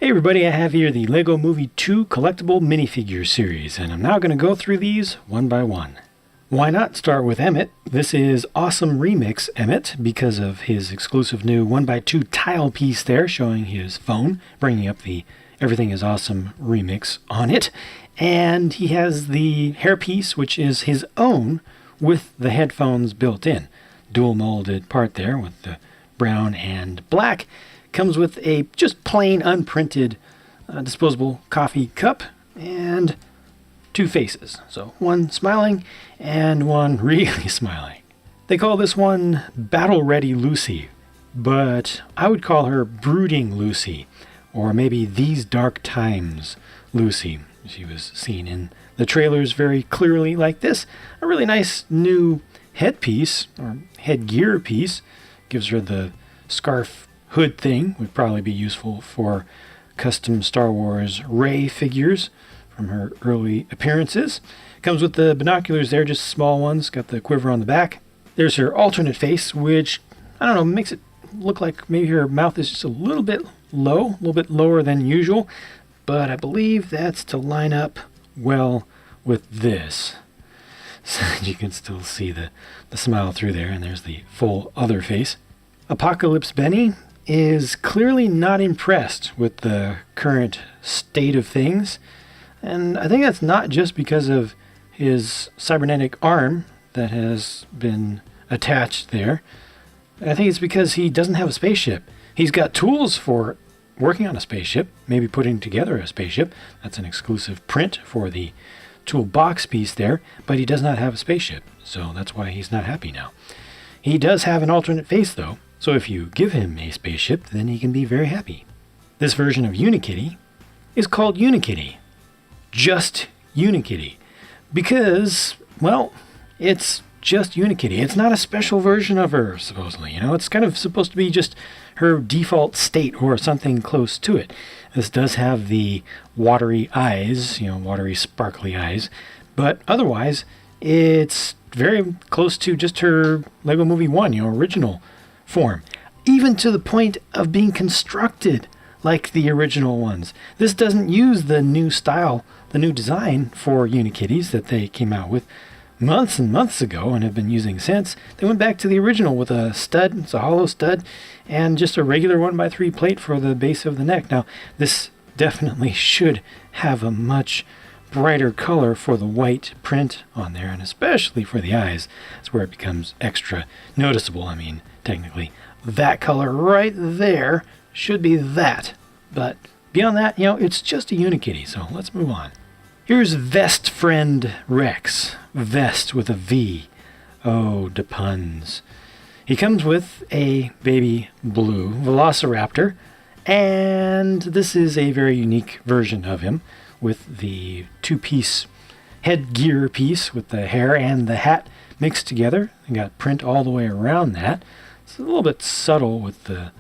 Hey everybody, I have here the LEGO Movie 2 Collectible Minifigure series, and I'm now going to go through these one by one. Why not start with Emmet? This is Awesome Remix Emmet because of his exclusive new 1x2 tile piece there showing his phone, bringing up the Everything is Awesome remix on it. And he has the hairpiece, which is his own with the headphones built in. Dual molded part there with the brown and black. Comes with a just plain unprinted disposable coffee cup and two faces. So one smiling and one really smiling. They call this one Battle Ready Lucy, but I would call her Brooding Lucy, or maybe These Dark Times Lucy. She was seen in the trailers very clearly like this. A really nice new headpiece, or headgear piece. Gives her the scarf hood thing, would probably be useful for custom Star Wars Rey figures from her early appearances. Comes with the binoculars there, just small ones, got the quiver on the back. There's her alternate face, which, I don't know, makes it look like maybe her mouth is just a little bit low, a little bit lower than usual, but I believe that's to line up well with this. So you can still see the smile through there, and there's the full other face. Apocalypse Benny is clearly not impressed with the current state of things, and I think that's not just because of his cybernetic arm that has been attached there. I think it's because he doesn't have a spaceship. He's got tools for working on a spaceship, maybe putting together a spaceship. That's an exclusive print for the toolbox piece there, but he does not have a spaceship, so that's why he's not happy now. He does have an alternate face though, so if you give him a spaceship, then he can be very happy. This version of Unikitty is called Unikitty. Just Unikitty. Because, well, it's just Unikitty. It's not a special version of her, supposedly. It's kind of supposed to be just her default state or something close to it. This does have the watery eyes, watery sparkly eyes, but otherwise it's very close to just her LEGO Movie 1, original form, even to the point of being constructed like the original ones. This doesn't use the new style, the new design for Unikitties that they came out with months and months ago and have been using since. They went back to the original with a stud, it's a hollow stud, and just a regular 1x3 plate for the base of the neck. Now, this definitely should have a much brighter color for the white print on there, and especially for the eyes. That's where it becomes extra noticeable. I mean, technically, that color right there should be that. But beyond that, it's just a Unikitty, so let's move on. Here's Vest Friend Rex. Vest with a V. Oh, de puns. He comes with a baby blue Velociraptor, and this is a very unique version of him with the two-piece headgear piece with the hair and the hat mixed together. You got print all the way around that. It's a little bit subtle with the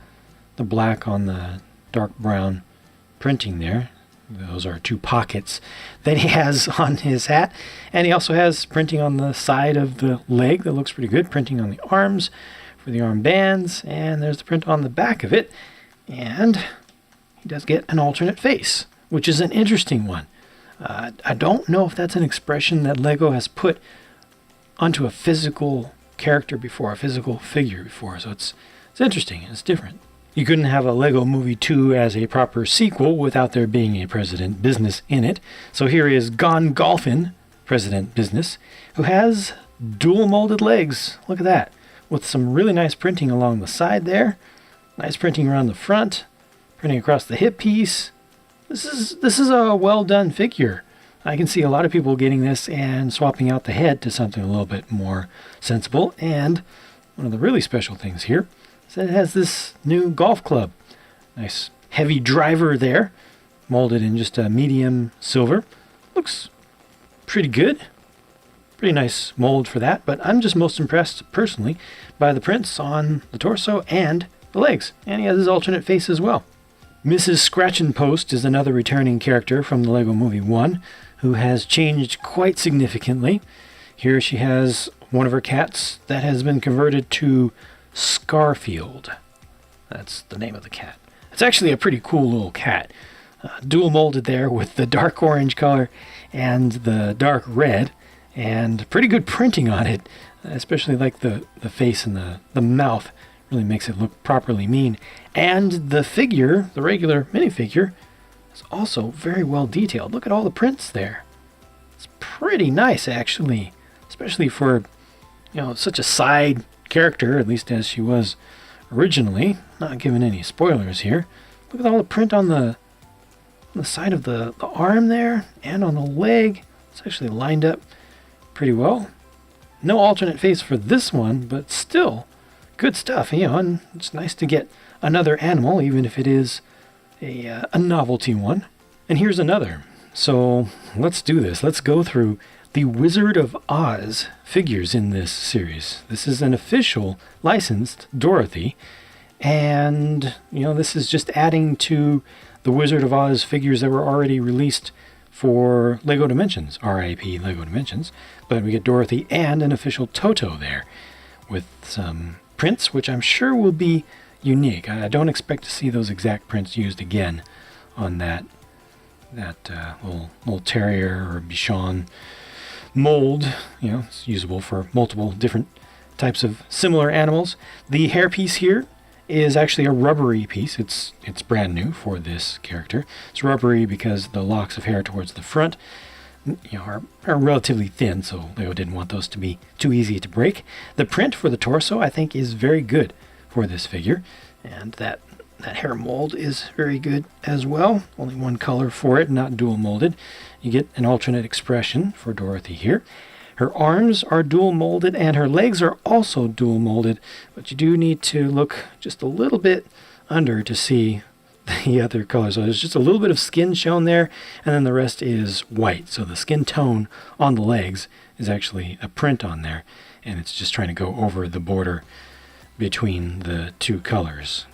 black on the dark brown printing there. Those are two pockets that he has on his hat. And he also has printing on the side of the leg that looks pretty good. Printing on the arms for the arm bands. And there's the print on the back of it. And he does get an alternate face, which is an interesting one. I don't know if that's an expression that LEGO has put onto a physical character before, a physical figure before. So it's interesting. It's different. You couldn't have a LEGO Movie 2 as a proper sequel without there being a President Business in it. So here is Gone Golfin', President Business, who has dual molded legs. Look at that. With some really nice printing along the side there. Nice printing around the front. Printing across the hip piece. This is a well done figure. I can see a lot of people getting this and swapping out the head to something a little bit more sensible. And one of the really special things here is that it has this new golf club. Nice heavy driver there, molded in just a medium silver. Looks pretty good. Pretty nice mold for that, but I'm just most impressed personally by the prints on the torso and the legs. And he has his alternate face as well. Mrs. Scratchin' Post is another returning character from the LEGO Movie 1 who has changed quite significantly. Here she has one of her cats that has been converted to Scarfield. That's the name of the cat. It's actually a pretty cool little cat. Dual molded there with the dark orange color and the dark red, and pretty good printing on it, especially like the face and the mouth really makes it look properly mean. And the figure, the regular minifigure, is also very well detailed. Look at all the prints there. It's pretty nice, actually, especially for, such a side character, at least as she was originally. Not giving any spoilers here. Look at all the print on the side of the arm there and on the leg. It's actually lined up pretty well. No alternate face for this one, but still good stuff, and it's nice to get another animal, even if it is a novelty one. And here's another. So let's do this. Let's go through the Wizard of Oz figures in this series. This is an official licensed Dorothy, and this is just adding to the Wizard of Oz figures that were already released for LEGO Dimensions, RIP LEGO Dimensions. But we get Dorothy and an official Toto there with some prints, which I'm sure will be unique. I don't expect to see those exact prints used again on that little terrier or Bichon mold. It's usable for multiple different types of similar animals. The hairpiece here is actually a rubbery piece. It's brand new for this character. It's rubbery because the locks of hair towards the front are relatively thin, so Lego didn't want those to be too easy to break. The print for the torso, I think, is very good for this figure, and that hair mold is very good as well. Only one color for it, not dual molded. You get an alternate expression for Dorothy here. Her arms are dual molded and her legs are also dual molded, but you do need to look just a little bit under to see the other colors. So there's just a little bit of skin shown there, and then the rest is white. So the skin tone on the legs is actually a print on there, and it's just trying to go over the border between the two colors.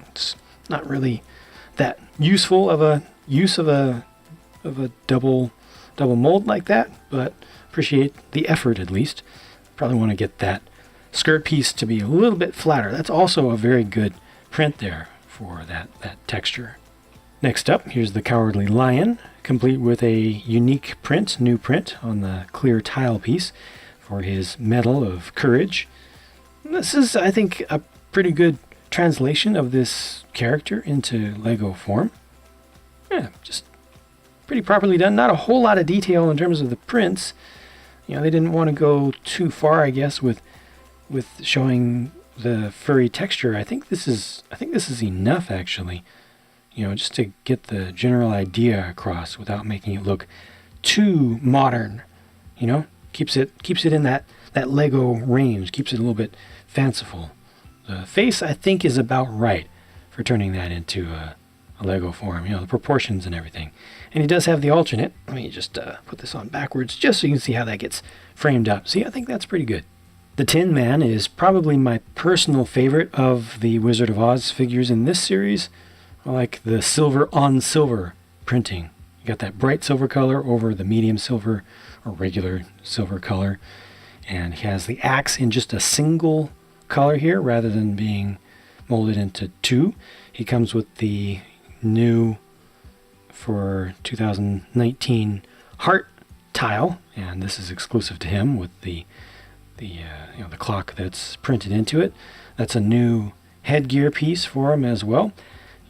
It's not really that useful of a use of a double mold like that, but appreciate the effort at least. Probably want to get that skirt piece to be a little bit flatter. That's also a very good print there for that texture. Next up, here's the Cowardly Lion, complete with a unique print, new print on the clear tile piece for his Medal of Courage. This is, I think, a pretty good translation of this character into Lego form. Yeah, just pretty properly done. Not a whole lot of detail in terms of the prints. They didn't want to go too far, I guess, with showing the furry texture. I think this is enough, actually. Just to get the general idea across without making it look too modern. Keeps it in that Lego range, keeps it a little bit fanciful. The face, I think, is about right for turning that into a Lego form, the proportions and everything. And he does have the alternate. Let me just put this on backwards just so you can see how that gets framed up. See, I think that's pretty good. The Tin Man is probably my personal favorite of the Wizard of Oz figures in this series. I like the silver on silver printing. You got that bright silver color over the medium silver or regular silver color. And he has the axe in just a single color here rather than being molded into two. He comes with the new for 2019 heart tile, and this is exclusive to him with the clock that's printed into it. That's a new headgear piece for him as well.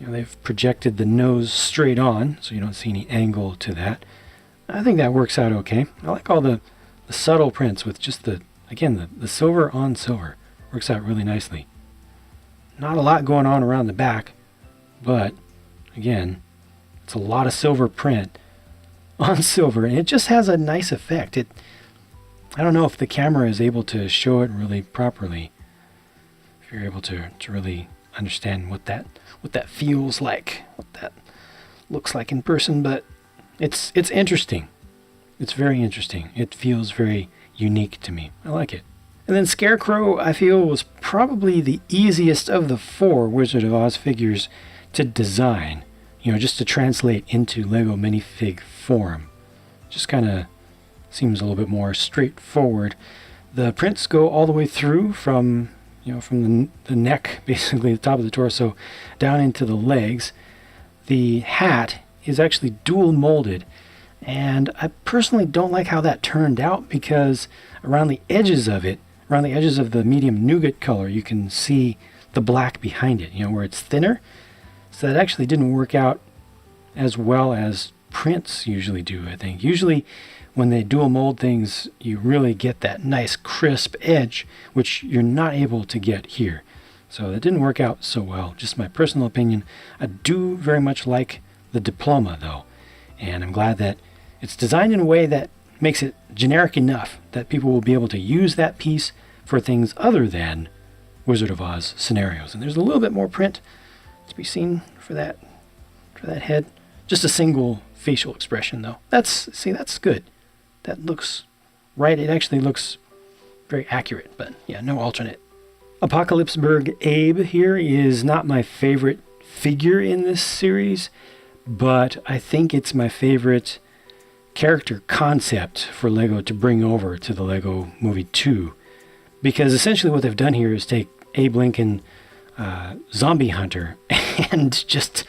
They've projected the nose straight on, so you don't see any angle to that. I think that works out okay. I like all the subtle prints with just the silver on silver. Works out really nicely. Not a lot going on around the back, but again, it's a lot of silver print on silver, and it just has a nice effect. I don't know if the camera is able to show it really properly. If you're able to really understand what that feels like, what that looks like in person, but it's interesting. It's very interesting. It feels very unique to me. I like it. And then Scarecrow, I feel, was probably the easiest of the four Wizard of Oz figures to design. Just to translate into Lego minifig form. Just kind of seems a little bit more straightforward. The prints go all the way through from, from the neck, basically the top of the torso, down into the legs. The hat is actually dual molded, and I personally don't like how that turned out, because around the edges of the medium nougat color, you can see the black behind it, where it's thinner. So that actually didn't work out as well as prints usually do, I think. Usually when they dual mold things, you really get that nice crisp edge, which you're not able to get here. So that didn't work out so well, just my personal opinion. I do very much like the diploma though, and I'm glad that it's designed in a way that makes it generic enough that people will be able to use that piece for things other than Wizard of Oz scenarios. And there's a little bit more print to be seen for that head. Just a single facial expression though. That's good. That looks right. It actually looks very accurate, but yeah, no alternate. Apocalypseburg Abe here is not my favorite figure in this series, but I think it's my favorite character concept for LEGO to bring over to the LEGO Movie 2. Because essentially what they've done here is take Abe Lincoln, zombie hunter, and just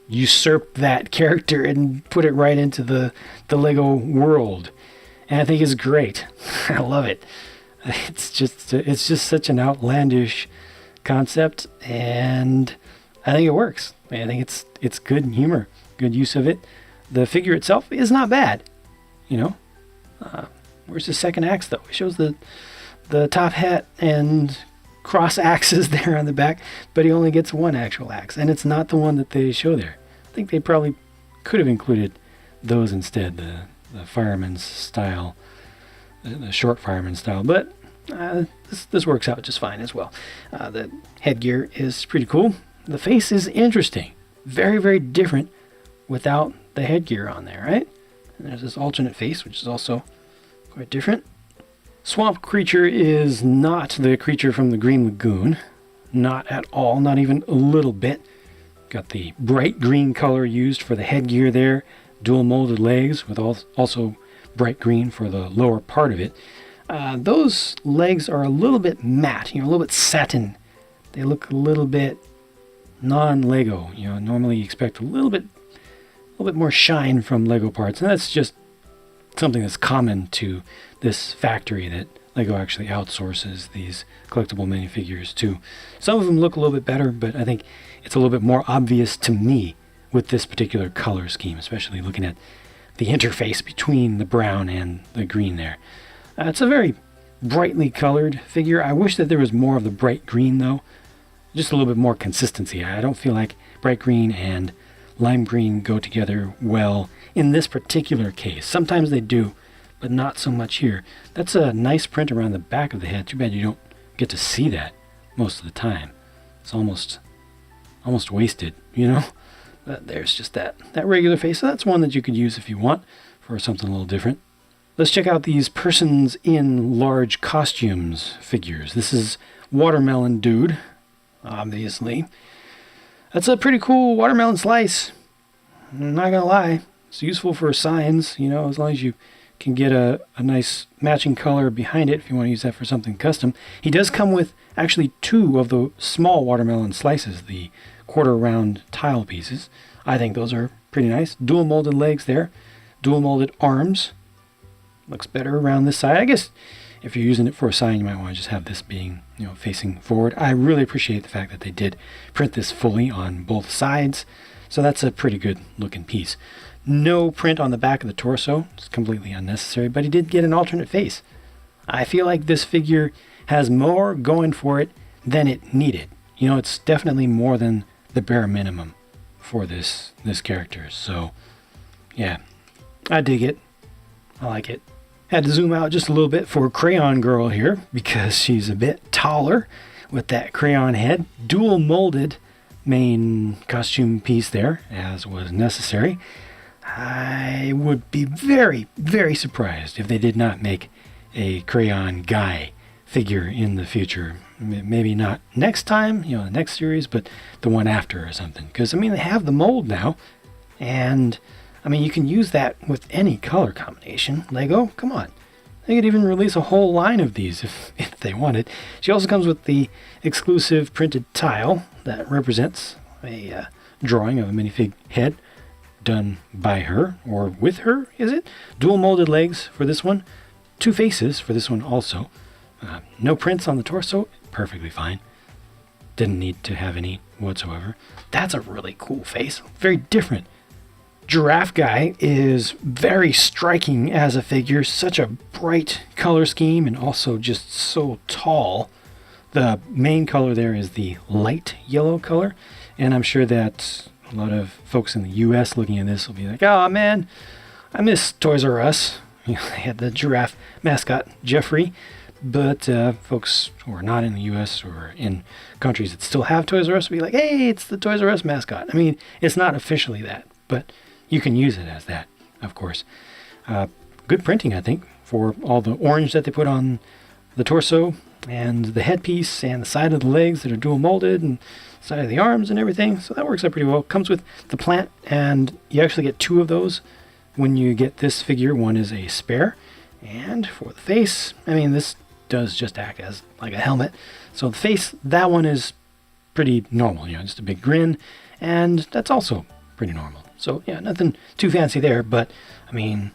usurp that character and put it right into the LEGO world. And I think it's great. I love it. It's just such an outlandish concept, and I think it works. I think it's good humor, good use of it. The figure itself is not bad, Where's the second axe though? It shows the top hat and cross axes there on the back, but he only gets one actual axe, and it's not the one that they show there. I think they probably could have included those instead, the fireman's style, the short fireman style, but this works out just fine as well. The headgear is pretty cool. The face is interesting. Very, very different without the headgear on there, right? And there's this alternate face, which is also quite different. Swamp Creature is not the creature from the Green Lagoon. Not at all, not even a little bit. Got the bright green color used for the headgear there. Dual molded legs with also bright green for the lower part of it. Those legs are a little bit matte, a little bit satin. They look a little bit non-Lego. Normally you expect a little bit more shine from Lego parts, and that's just something that's common to this factory that Lego actually outsources these collectible minifigures to. Some of them look a little bit better, but I think it's a little bit more obvious to me with this particular color scheme, especially looking at the interface between the brown and the green there. It's a very brightly colored figure. I wish that there was more of the bright green though. Just a little bit more consistency. I don't feel like bright green and lime green go together well in this particular case. Sometimes they do, but not so much here. That's a nice print around the back of the head. Too bad you don't get to see that most of the time. It's almost wasted, But there's just that regular face. So that's one that you could use if you want for something a little different. Let's check out these persons in large costumes figures. This is Watermelon Dude, obviously. That's a pretty cool watermelon slice. I'm not gonna lie. It's useful for signs, as long as you can get a nice matching color behind it if you want to use that for something custom. He does come with actually 2 of the small watermelon slices, the quarter round tile pieces. I think those are pretty nice. Dual molded legs there. Dual molded arms. Looks better around this side. I guess if you're using it for a sign, you might want to just have this being, facing forward. I really appreciate the fact that they did print this fully on both sides. So that's a pretty good looking piece. No print on the back of the torso. It's completely unnecessary, but he did get an alternate face. I feel like this figure has more going for it than it needed. It's definitely more than the bare minimum for this character. So, yeah, I dig it. I like it. Had to zoom out just a little bit for Crayon Girl here because she's a bit taller with that crayon head. Dual molded main costume piece there, as was necessary. I would be very, very surprised if they did not make a crayon guy figure in the future. Maybe not next time, the next series, but the one after or something. Because, they have the mold now, and, you can use that with any color combination. Lego, come on. They could even release a whole line of these if they wanted. She also comes with the exclusive printed tile that represents a drawing of a minifig head done by her, or with her, is it? Dual molded legs for this one. 2 faces for this one also. No prints on the torso, perfectly fine. Didn't need to have any whatsoever. That's a really cool face, very different. Giraffe guy is very striking as a figure, such a bright color scheme and also just so tall. The main color there is the light yellow color, and I'm sure that a lot of folks in the US looking at this will be like, oh man, I miss Toys R Us. They had the giraffe mascot, Jeffrey. But folks who are not in the US or in countries that still have Toys R Us will be like, hey, it's the Toys R Us mascot. I mean, it's not officially that, but you can use it as that, of course. Good printing, I think, for all the orange that they put on the torso and the headpiece and the side of the legs that are dual molded and side of the arms and everything. So that works out pretty well. Comes with the plant, and you actually get 2 of those when you get this figure. One is a spare. And for the face, I mean, this does just act as like a helmet. So the face, that one is pretty normal, just a big grin, and that's also pretty normal. So yeah, nothing too fancy there, but I mean,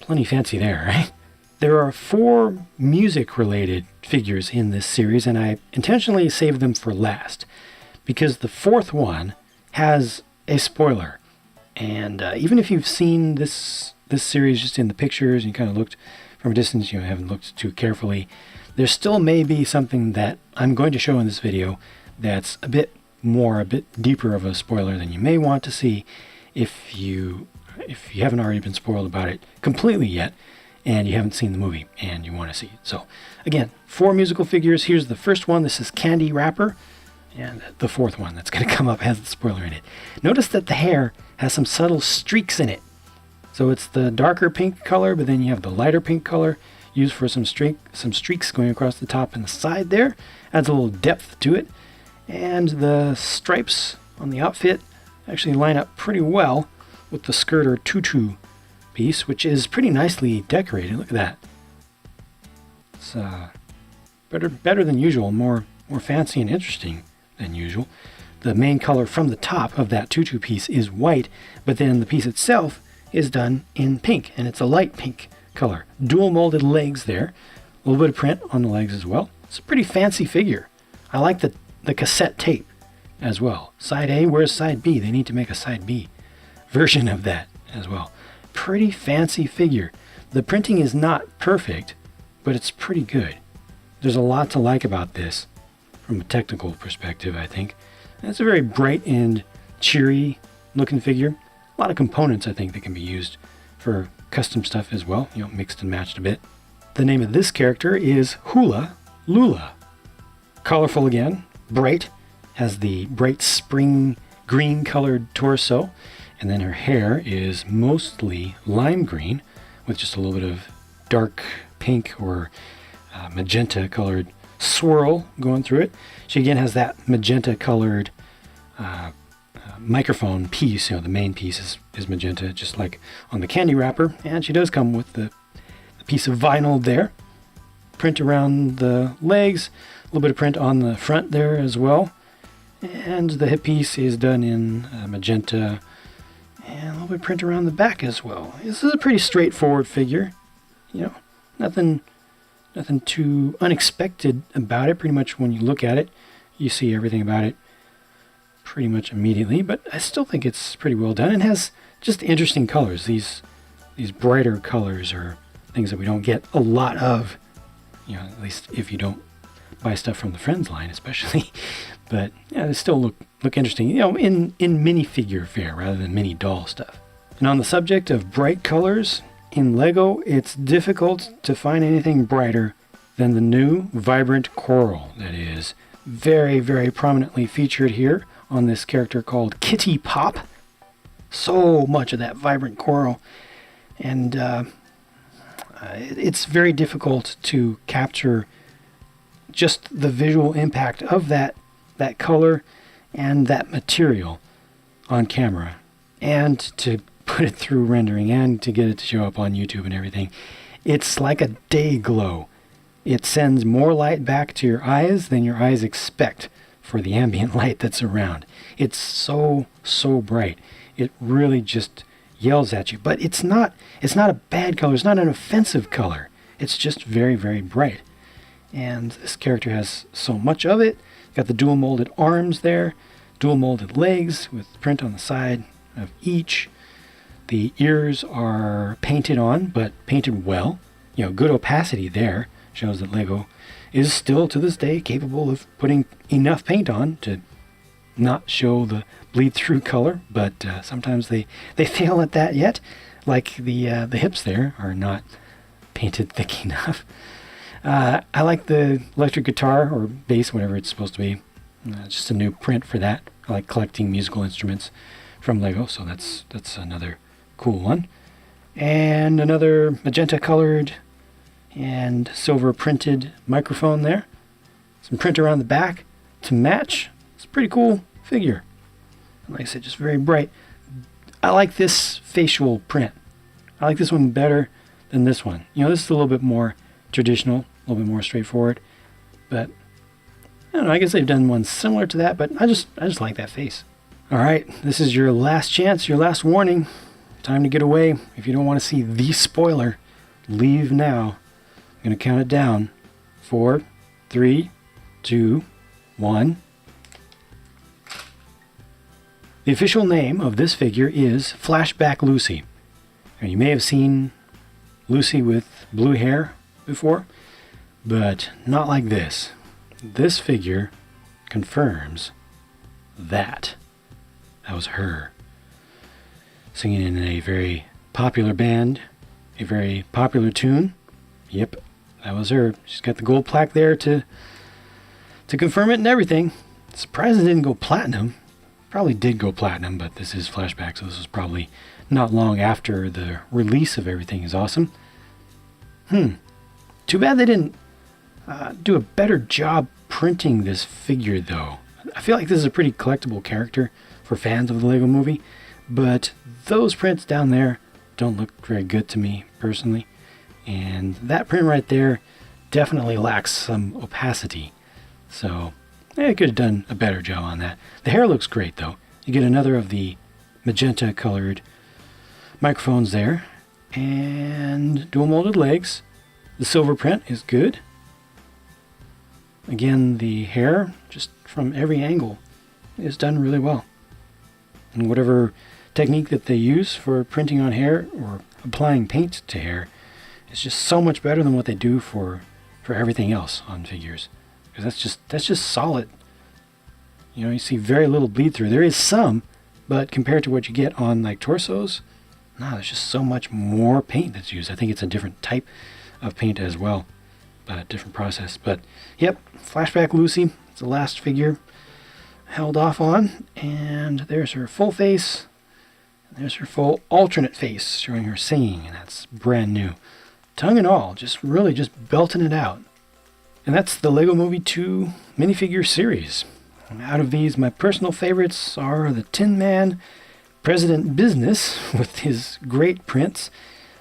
plenty fancy there, right? There are 4 music-related figures in this series, and I intentionally saved them for last, because the 4th one has a spoiler. And even if you've seen this series just in the pictures, and you kind of looked from a distance, you haven't looked too carefully, there still may be something that I'm going to show in this video that's a bit deeper of a spoiler than you may want to see if you haven't already been spoiled about it completely yet, and you haven't seen the movie and you want to see it. So again, 4 musical figures. Here's the first one. This is Candy Wrapper, and the 4th one that's going to come up has the spoiler in it. Notice that the hair has some subtle streaks in it. So it's the darker pink color, but then you have the lighter pink color used for some streaks going across the top and the side there. Adds a little depth to it. And the stripes on the outfit actually line up pretty well with the skirt or tutu piece, which is pretty nicely decorated. Look at that. It's better than usual, more fancy and interesting than usual. The main color from the top of that tutu piece is white, but then the piece itself is done in pink, and it's a light pink color. Dual molded legs there. A little bit of print on the legs as well. It's a pretty fancy figure. I like the cassette tape as well. Side A, where's side B? They need to make a side B version of that as well. Pretty fancy figure. The printing is not perfect, but it's pretty good. There's a lot to like about this from a technical perspective, I think. And it's a very bright and cheery looking figure. A lot of components, I think, that can be used for custom stuff as well, mixed and matched a bit. The name of this character is Hula Lula. Colorful again, bright, has the bright spring green colored torso, and then her hair is mostly lime green with just a little bit of dark pink or magenta colored swirl going through it. She again has that magenta colored microphone piece. The main piece is magenta, just like on the candy wrapper, and she does come with the piece of vinyl there. Print around the legs, a little bit of print on the front there as well, and the hip piece is done in magenta, and a little bit of print around the back as well. This is a pretty straightforward figure, nothing too unexpected about it. Pretty much when you look at it, you see everything about it pretty much immediately, but I still think it's pretty well done and has just interesting colors. These brighter colors are things that we don't get a lot of, at least if you don't buy stuff from the Friends line especially. But they still look interesting, in minifigure fare rather than mini doll stuff. And on the subject of bright colors, in Lego, it's difficult to find anything brighter than the new vibrant coral that is very, very prominently featured here on this character called Kitty Pop. So much of that vibrant coral, and it's very difficult to capture just the visual impact of that color and that material on camera, and to put it through rendering and to get it to show up on YouTube and everything. It's like a day glow. It sends more light back to your eyes than your eyes expect for the ambient light that's around. It's so bright. It really just yells at you. But it's not a bad color. It's not an offensive color. It's just very, very bright. And this character has so much of it. Got the dual molded arms there, dual molded legs with print on the side of each. The ears are painted on, but painted well. Good opacity there. Shows that LEGO is still to this day capable of putting enough paint on to not show the bleed through color, but sometimes they fail at that yet. Like the hips there are not painted thick enough. I like the electric guitar or bass, whatever it's supposed to be. Just a new print for that. I like collecting musical instruments from LEGO, so that's another cool one. And another magenta colored and silver printed microphone there. Some print around the back to match. It's a pretty cool figure. Like I said, just very bright. I like this facial print. I like this one better than this one. This is a little bit more traditional, a little bit more straightforward. But I don't know, I guess they've done one similar to that, but I just like that face. All right, this is your last chance, your last warning. Time to get away. If you don't want to see the spoiler, leave now. I'm going to count it down. 4, 3, 2, 1. The official name of this figure is Flashback Lucy. Now, you may have seen Lucy with blue hair before, but not like this. This figure confirms that was her. Singing in a very popular band, a very popular tune. Yep, that was her. She's got the gold plaque there to confirm it and everything. Surprised it didn't go platinum. Probably did go platinum, but this is Flashback, so this was probably not long after the release of Everything is Awesome. Too bad they didn't do a better job printing this figure, though. I feel like this is a pretty collectible character for fans of the LEGO Movie, but those prints down there don't look very good to me, personally. And that print right there definitely lacks some opacity. So, I could have done a better job on that. The hair looks great, though. You get another of the magenta-colored microphones there. And dual molded legs. The silver print is good. Again, the hair, just from every angle, is done really well. And whatever technique that they use for printing on hair or applying paint to hair is just so much better than what they do for everything else on figures. Because that's just solid. You see very little bleed through. There is some, but compared to what you get on like torsos, no, there's just so much more paint that's used. I think it's a different type of paint as well, but a different process. But yep, Flashback Lucy, it's the last figure held off on, and there's her full face. There's her full alternate face showing her singing, and that's brand new. Tongue and all, just really just belting it out. And that's the LEGO Movie 2 minifigure series. And out of these, my personal favorites are the Tin Man, President Business with his great prints.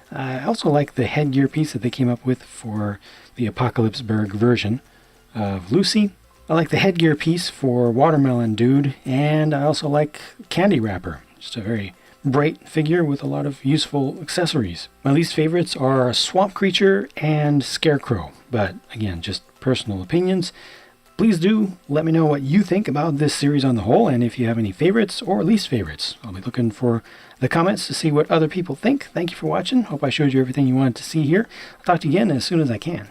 I also like the headgear piece that they came up with for the Apocalypseburg version of Lucy. I like the headgear piece for Watermelon Dude, and I also like Candy Wrapper. Just a very bright figure with a lot of useful accessories. My least favorites are Swamp Creature and Scarecrow, but again, just personal opinions. Please do let me know what you think about this series on the whole, and if you have any favorites or least favorites. I'll be looking for the comments to see what other people think. Thank you for watching. Hope I showed you everything you wanted to see here. I'll talk to you again as soon as I can.